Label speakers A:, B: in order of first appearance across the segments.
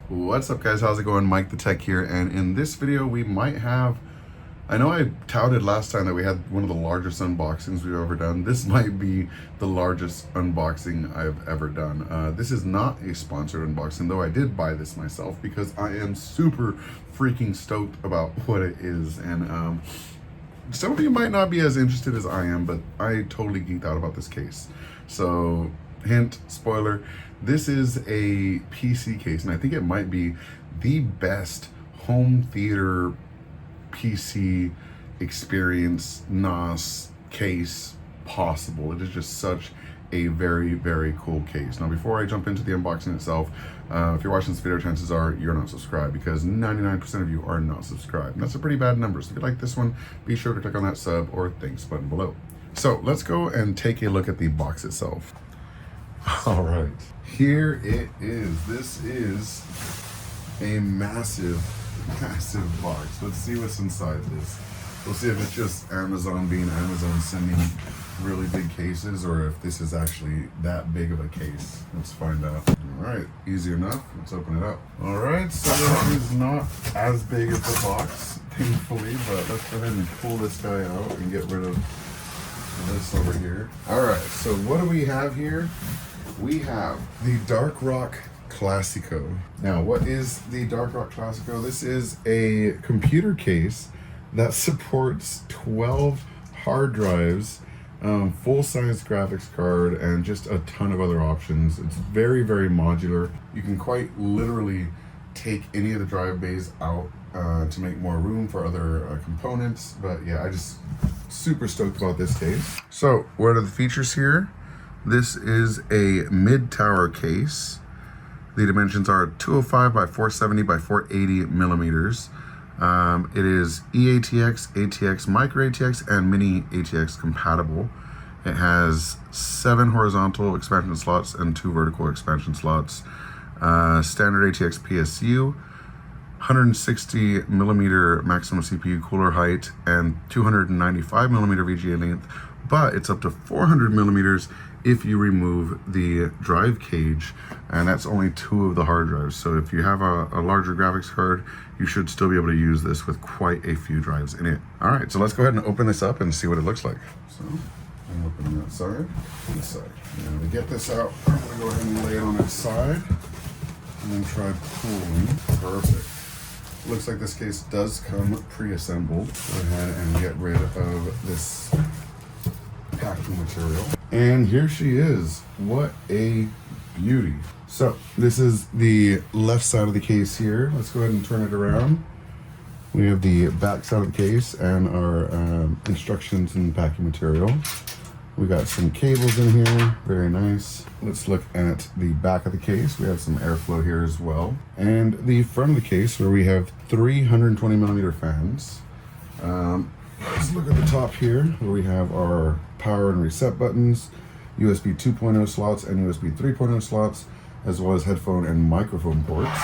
A: What's up, guys? How's it going? MikeTheTech here, and in this video we might have, I know I touted last time that we had one of the largest unboxings we've ever done. This might be the largest unboxing I've ever done. This is not a sponsored unboxing, though I did buy this myself because I am super freaking stoked about what it is. And some of you might not be as interested as I am, but I totally geeked out about this case. So, hint, spoiler, this is a PC case, and I think it might be the best home theater PC experience NOS case possible. It is just such a very, very cool case. Now, before I jump into the unboxing itself, if you're watching this video, chances are you're not subscribed, because 99% of you are not subscribed. And that's a pretty bad number. So if you like this one, be sure to click on that sub or thanks button below. So let's go and take a look at the box itself. All right, here it is. This is a massive box. Let's see what's inside this. We'll see if it's just Amazon being Amazon sending really big cases, or if this is actually that big of a case. Let's find out. All right, easy enough. Let's open it up. All right, so this is not as big as the box, thankfully, but let's go ahead and pull this guy out and get rid of this over here. All right, so what do we have here? We have the DARKROCK Classico. Now, what is the DARKROCK Classico? This is a computer case that supports 12 hard drives, full-size graphics card, and just a ton of other options. It's very, very modular. You can quite literally take any of the drive bays out to make more room for other components. But yeah, I just super stoked about this case. So what are the features here? This is a mid-tower case. The dimensions are 205 by 470 by 480 millimeters. It is eATX, ATX, micro ATX, and mini ATX compatible. It has 7 horizontal expansion slots and 2 vertical expansion slots. Standard ATX PSU, 160 millimeter maximum CPU cooler height, and 295 millimeter VGA length, but it's up to 400 millimeters if you remove the drive cage, and that's only 2 of the hard drives. So if you have a larger graphics card, you should still be able to use this with quite a few drives in it. All right, so let's go ahead and open this up and see what it looks like. So I'm opening that side, this side. Now to get this out, I'm gonna go ahead and lay it on its side and then try pulling. Perfect. Looks like this case does come pre-assembled. Go ahead and get rid of this packing material. And here she is. What a beauty. So this is the left side of the case here. Let's go ahead and turn it around. We have the back side of the case and our instructions and packing material. We got some cables in here, very nice. Let's look at the back of the case. We have some airflow here as well. And the front of the case, where we have 320 millimeter fans. Let's look at the top here, where we have our power and reset buttons, USB 2.0 slots and USB 3.0 slots, as well as headphone and microphone ports,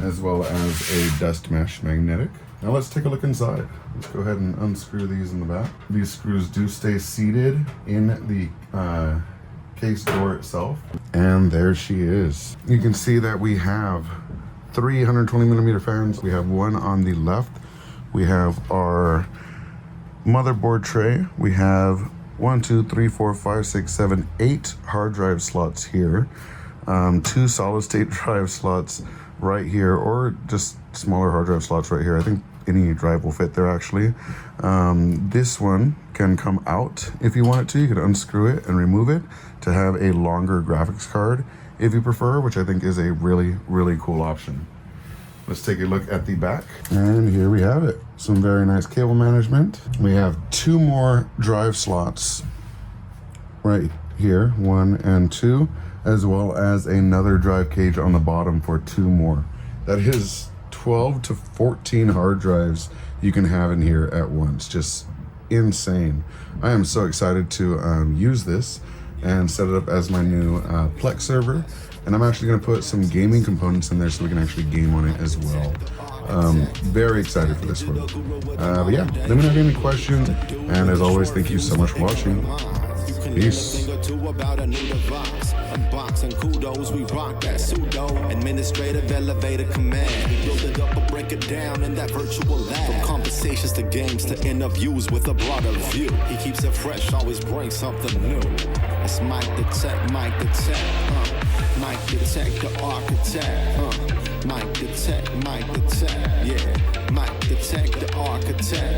A: as well as a dust mesh magnetic. Now let's take a look inside. Let's go ahead and unscrew these in the back. These screws do stay seated in the case door itself. And there she is. You can see that we have 320 millimeter fans. We have one on the left. We have our motherboard tray. We have 1, 2, 3, 4, 5, 6, 7, 8 hard drive slots here. 2 solid state drive slots right here, or just smaller hard drive slots right here. I think any drive will fit there actually. This one can come out if you want it to. You can unscrew it and remove it to have a longer graphics card if you prefer, which I think is a really, really cool option. Let's take a look at the back, and here we have it. Some very nice cable management. We have 2 more drive slots right here, 1 and 2, as well as another drive cage on the bottom for 2 more. That is 12 to 14 hard drives you can have in here at once. Just insane. I am so excited to use this and set it up as my new Plex server. And I'm actually going to put some gaming components in there so we can actually game on it as well. Very excited for this one. But yeah, let me know if you have any questions. And as always, thank you so much for watching. Peace.
B: About a new device. Unboxing kudos, we rock that pseudo administrative elevator command. We build it up or break it down in that virtual lab. From conversations to games to interviews with a broader view. He keeps it fresh, always brings something new. That's MikeTheTech, MikeTheTech, MikeTheTech, the architect, MikeTheTech, MikeTheTech, yeah, MikeTheTech, the architect.